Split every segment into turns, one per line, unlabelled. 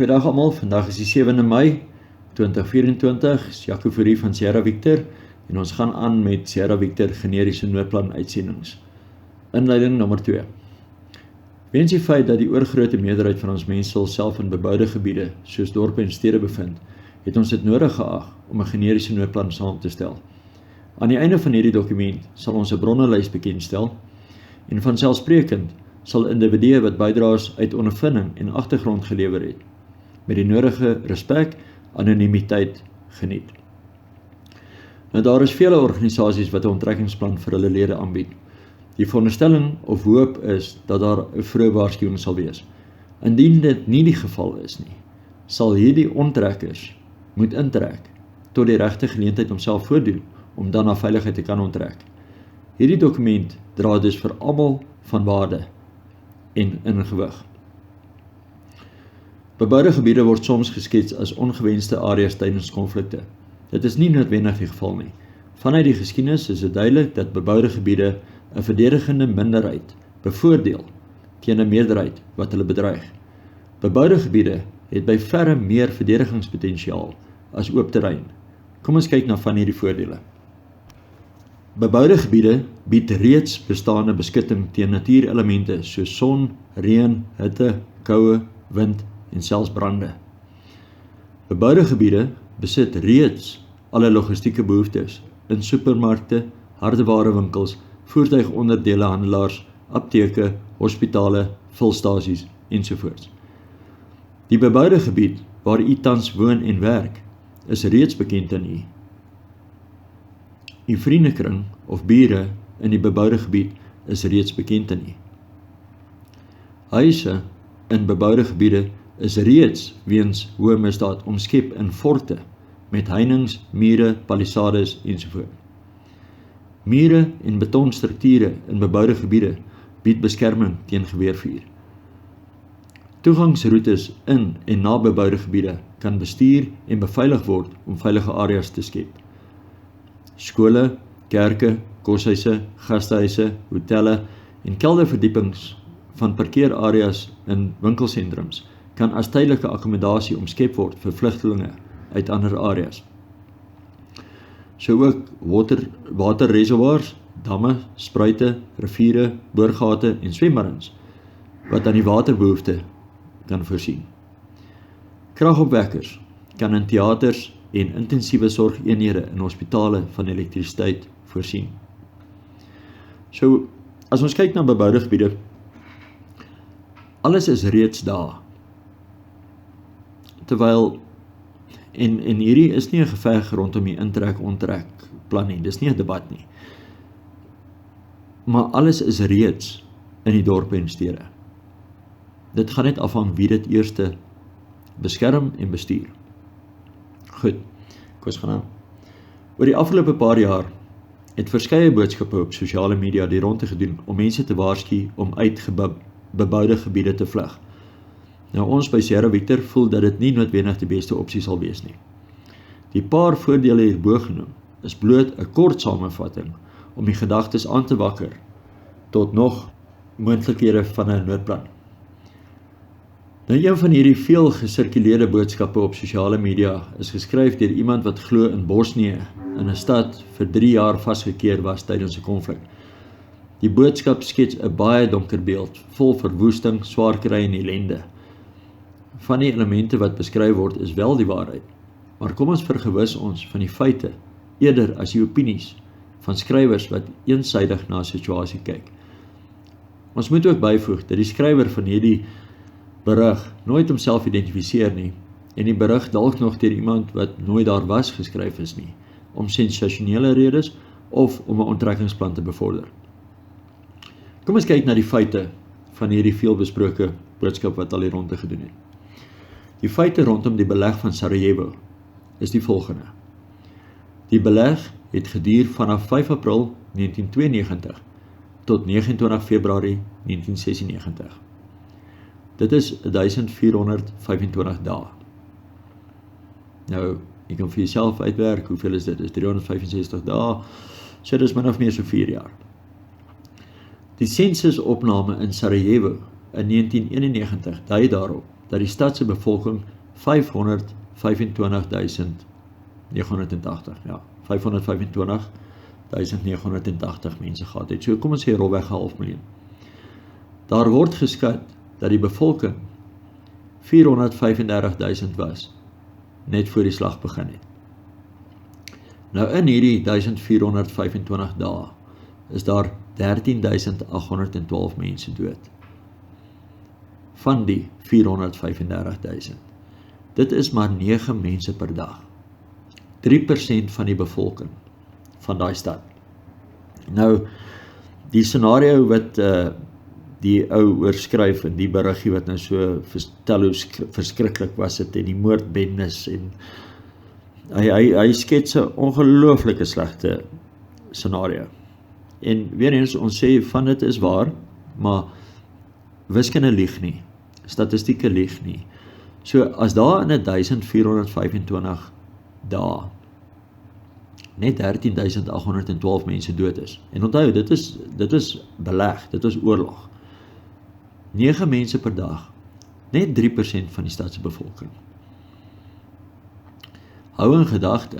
Goeiedag almal, vandag is die 7de Mei 2024, is Jaco Fourie van Sierra Victor en ons gaan aan met Sierra Victor generiese noodplan uitsendings. Inleiding nommer 2. Weens die feit dat die oorgrootste meerderheid van ons mense self in beboude gebiede soos dorpe en stede bevind, het ons dit nodig geag om 'n generiese noodplan saam te stel. Aan die einde van hierdie dokument sal ons 'n bronnelys bekendstel en vanselfsprekend sal individue wat bydraes uit ondervinding en agtergrond gelewer het, met die nodige respek, anonimiteit geniet. Nou daar is vele organisasies wat 'n onttrekkingsplan vir hulle lede aanbied. Die veronderstelling of hoop is dat daar 'n vroeë waarskuwing sal wees. Indien dit nie die geval is nie, sal hierdie onttrekkers moet intrek tot die regte geleentheid homself voordoen om dan na veiligheid te kan onttrek. Hierdie dokument dra dus vir almal van waarde en in gewig. Beboude gebiede word soms geskets as ongewenste areas tydens konflikte. Dit is nie noodwendig die geval nie. Vanuit die geskiedenis is dit duidelik dat beboude gebiede 'n verdedigende minderheid bevoordeel teen 'n meerderheid wat hulle bedreig. Beboude gebiede het by verre meer verdedigingspotensiaal as oop terrein. Kom ons kyk na van hierdie voordele. Beboude gebiede bied reeds bestaande beskutting teen natuurelemente soos son, reën, hitte, koue, wind en selfs brande. Beboude gebiede besit reeds alle logistieke behoeftes in supermarkte, hardewarewinkels, voertuigonderdelehandelaars, apteke, hospitale, vulstasies ensovoorts. Die beboude gebied waar u tans woon en werk is reeds bekend aan u. U vriendekring of bure in die beboude gebied is reeds bekend aan u. Huise in beboude gebiede is reeds weens hoë misdaad omskep in forte met heininge, mure, palisades ensovoort. Mure en betonstrukture in beboude gebiede bied beskerming teen geweervuur. Toegangsroetes in en na beboude gebiede kan bestuur en beveilig word om veilige areas te skep. Skole, kerke, koshuise, gastehuise, hotelle en kelderverdiepings van parkeerareas in winkelsentrums kan as tydelike akkommodasie omskep word vir vlugtelinge uit ander areas. So ook waterreservoirs, damme, spruite, riviere, boorgate en swembaddens wat aan die waterbehoefte kan voorsien. Kragopwekkers kan in teaters en intensiewe sorgeenhede in hospitale van elektrisiteit voorsien. So, as ons kyk na beboude gebiede, alles is reeds daar. Terwyl, en hierdie is nie 'n geveg rondom die intrek-onttrek plan nie, dis nie 'n debat nie. Maar alles is reeds in die dorpe en stede. Dit gaan net afhang wie dit eerste beskerm en bestuur. Goed, kom ons gaan aan. Oor die afgelope paar jaar het verskeie boodskappe op sosiale media die ronde gedoen om mense te waarsku om uit beboude gebiede te vlug. Nou ons by Sierra Victor voel dat dit nie noodwendig die beste opsie sal wees nie. Die paar voordele hierbo genoem is bloot 'n kort samevatting om die gedagtes aan te wakker tot nog moontlikhede van 'n noodplan. Nou een van hierdie veel gesirkuleerde boodskappe op sosiale media is geskryf deur iemand wat glo in Bosnië in 'n stad vir 3 jaar vasgekeer was tydens 'n konflik. Die boodskap skets 'n baie donker beeld, vol verwoesting, swaar kry en ellende. Van die elemente wat beskryf word is wel die waarheid, maar kom ons vergewis ons van die feite, eerder as die opinies van skrywers wat eensydig na 'n situasie kyk. Ons moet ook byvoeg dat die skrywer van hierdie berig nooit homself identifiseer nie, en die berig dalk nog deur iemand wat nooit daar was geskryf is nie, om sensasionele redes of om 'n onttrekkingsplan te bevorder. Kom ons kyk na die feite van hierdie veelbesproke boodskap wat al hier ronde gedoen het. Die feite rondom die beleg van Sarajevo is die volgende. Die beleg het geduur vanaf 5 April 1992 tot 29 Februarie 1996. Dit is 1425 dae. Nou, jy kan vir jouself uitwerk, hoeveel is dit? Dit is 365 dae, so dit is min of meer so 4 jaar. Die sensusopname in Sarajevo in 1991 dui daarop dat die stadse bevolking 525.980, ja, 525.980 mense gehad het. So kom ons sê rolweg 500.000. Daar word geskat dat die bevolking 435.000 was, net voor die slag begin het. Nou in hierdie 1425 dae, is daar 13.812 mense dood. Van die 435.000. Dit is maar 9 mense per dag. 3% van die bevolking van daai stad. Nou, die scenario wat die ou oorskryf in die beriggie wat nou so vertel hoe verskriklik was dit en die moordbendes en hy skets 'n ongelooflike slegte scenario. En weer eens, ons sê van dit is waar, maar wiskunde lieg nie, statistieke lieg nie. So as daar in 1425 dae net 13.812 mense dood is. En onthou, dit is beleg, dit is oorlog. 9 mense per dag, net 3% van die stadse bevolking. Hou in gedagte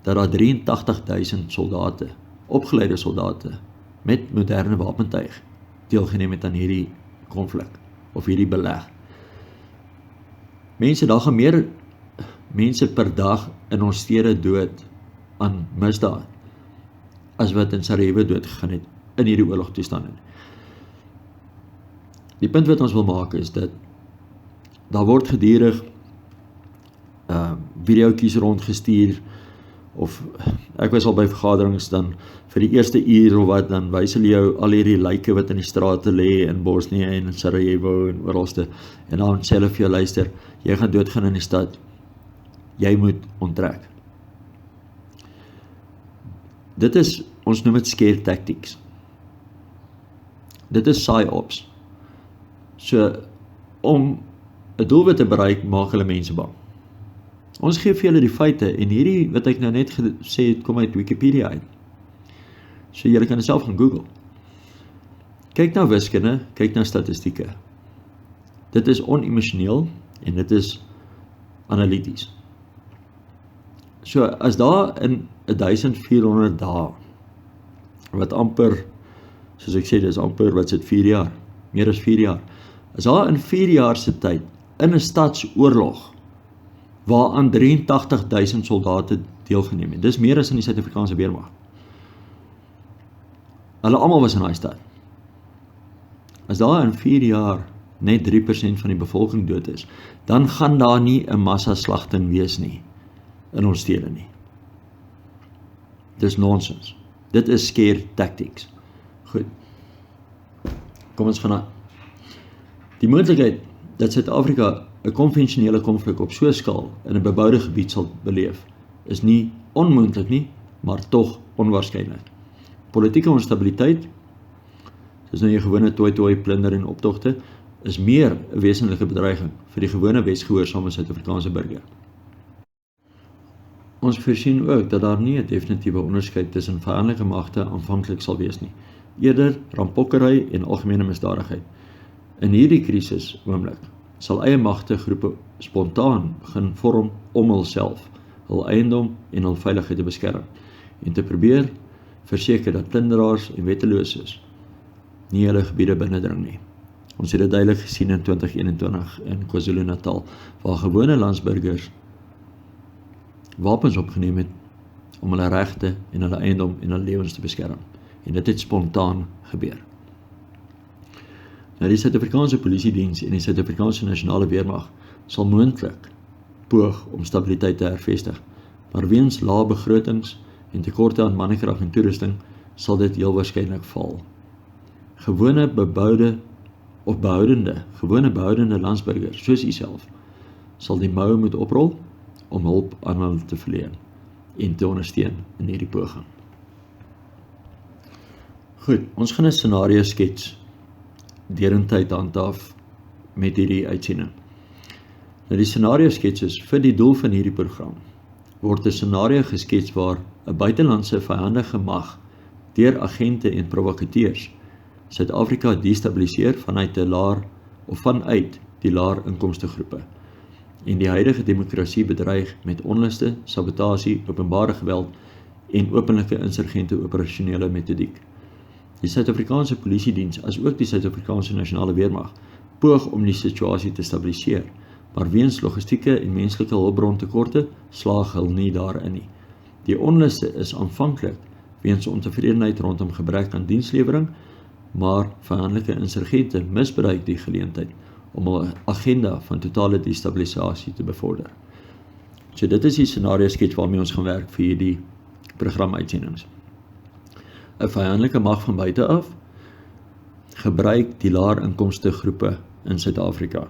dat daar 83.000 soldate, opgeleide soldate, met moderne wapentuig deelgeneem het aan hierdie konflik, of hierdie beleg. Daar gaan meer mense per dag in ons stede dood aan misdaad, as wat in Sarajevo doodgegaan het in hierdie oorlogtoestande. Die punt wat ons wil maak is dat daar word gedurig videoetjies rondgestuur, of ek was al by vergaderings dan vir die eerste uur of wat, dan wys hulle jou al hierdie lyke wat in die strate lê in Bosnië en in Sarajevo en oralste, en dan sê hulle vir jou, luister, jy gaan doodgaan in die stad, jy moet onttrek. Dit is, ons noem dit scare tactics. Dit is psyops. So, om 'n doelwit te bereik, maak hulle mense bang. Ons gee vir julle die feite, en hierdie wat ek nou net gesê het, kom uit Wikipedia uit. So julle kan dit self gaan Google. Kyk na wiskunde, kyk na statistieke. Dit is onemosioneel, en dit is analyties. So, as daar in 1400 dae, wat amper, soos ek sê, dit is amper, wat is dit, 4 jaar, meer as 4 jaar, as daar in 4 jaar se tyd, in 'n stadsoorlog, waaraan 83.000 soldate deelgeneem het, dis meer as in die Suid-Afrikaanse weermag. Hulle almal was in daai stad. As daar in 4 jaar net 3% van die bevolking dood is, dan gaan daar nie 'n massaslagting wees nie, in ons stede nie. Dis nonsens. Dit is scare tactics. Goed. Kom ons gaan aan. Die moontlikheid dat Suid-Afrika 'n konvensionele konflik op so 'n skaal in 'n beboude gebied sal beleef, is nie onmoontlik nie, maar tog onwaarskynlik. Politieke onstabiliteit, soos nou jou gewone toi-toi, plunder en optogte, is meer 'n wesenlike bedreiging vir die gewone wetsgehoorsame Suid-Afrikaanse burger. Ons voorsien ook dat daar nie 'n definitiewe onderskeid tussen vyandlike magte aanvanklik sal wees nie, eerder rampokkery en algemene misdadigheid. In hierdie krisis oomblik sal eie magte groepe spontaan begin vorm om hulself, hul eiendom en hul veiligheid te beskerm, en te probeer verseker dat plunderaars en wetteloses nie hulle gebiede binnendring nie. Ons het dit duidelik gesien in 2021 in KwaZulu-Natal, waar gewone landsburgers wapens opgeneem het om hulle regte en hulle eiendom en hulle lewens te beskerm. En dit het spontaan gebeur. Nou, die Suid-Afrikaanse Polisiediens en die Suid-Afrikaanse Nasionale Weermag sal moontlik poog om stabiliteit te hervestig, maar weens lae begrotings en tekorte aan mannekrag en toerusting sal dit heel waarskynlik val. Gewone behoudende landsburgers, soos uself, sal die moue moet oprol om hulp aan hulle te verleen en te ondersteun in hierdie poging. Goed, ons gaan 'n scenario skets derentyd handhaaf met hierdie uitsending. Nou, die scenario skets is vir die doel van hierdie program word 'n scenario geskets waar 'n buitelandse vyhandige mag deur agente en provokateurs Suid-Afrika destabiliseer vanuit die laer inkomste groepe. En die huidige demokrasie bedreig met onluste, sabotasie, openbare geweld en openlike insurgente operasionele metodiek. Die Suid-Afrikaanse Polisiediens, as ook die Suid-Afrikaanse Nasionale Weermag, poog om die situasie te stabiliseer, maar weens logistieke en menslike hulpbrontekorte slaag hulle nie daarin nie. Die onluste is aanvanklik weens ontevredenheid rondom gebrek aan dienslewering, maar vijandelike insurgente misbruik die geleentheid om 'n agenda van totale destabilisasie te bevorder. So dit is die scenario skets waarmee ons gaan werk vir hierdie programuitsendings. 'n Vijandelike mag van buite af gebruik die laer inkomste groepe in Suid-Afrika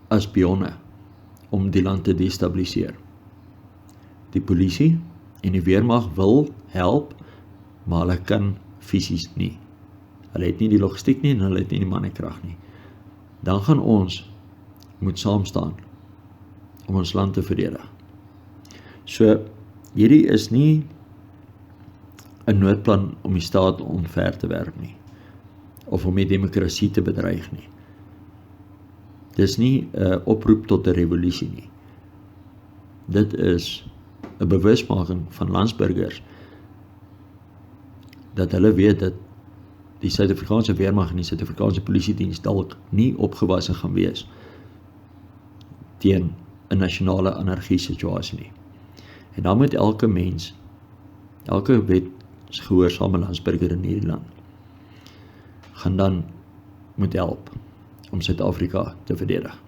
as pionne om die land te destabiliseer. Die polisie en die weermag wil help, maar hulle kan fisies nie. Hulle het nie die logistiek nie en hulle het nie die mannekrag nie. Dan gaan ons moet saam staan om ons land te verdedig. So, hierdie is nie 'n noodplan om die staat omver te werp nie, of om die demokrasie te bedreig nie. Dis nie 'n oproep tot 'n revolusie nie. Dit is 'n bewusmaking van landsburgers dat hulle weet dat die Suid-Afrikaanse weermag en die Suid-Afrikaanse Polisiediens dalk nie opgewasse gaan wees teen 'n nasionale anargie situasie nie. En dan moet elke mens, elke wetsgehoorsame landsburger in hierdie land, gaan dan moet help om Suid-Afrika te verdedig.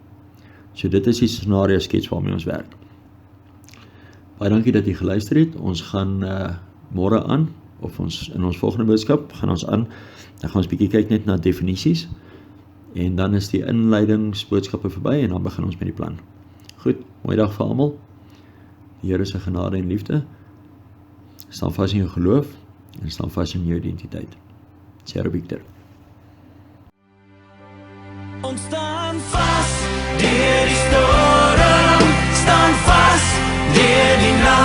So dit is die scenario skets waarmee ons werk. Baie dankie dat jy geluister het. Ons gaan môre aan, of in ons volgende boodskap, gaan ons aan, dan gaan ons bietjie kyk net na definisies, en dan is die inleidingsboodskappe verby, en dan begin ons met die plan. Goed, mooi dag vir almal. Die Here se genade en liefde, staan vas in jou geloof, en staan vas in jou identiteit. Sera Victor.
Ons staan vas deur die storm, staan vas deur die nag.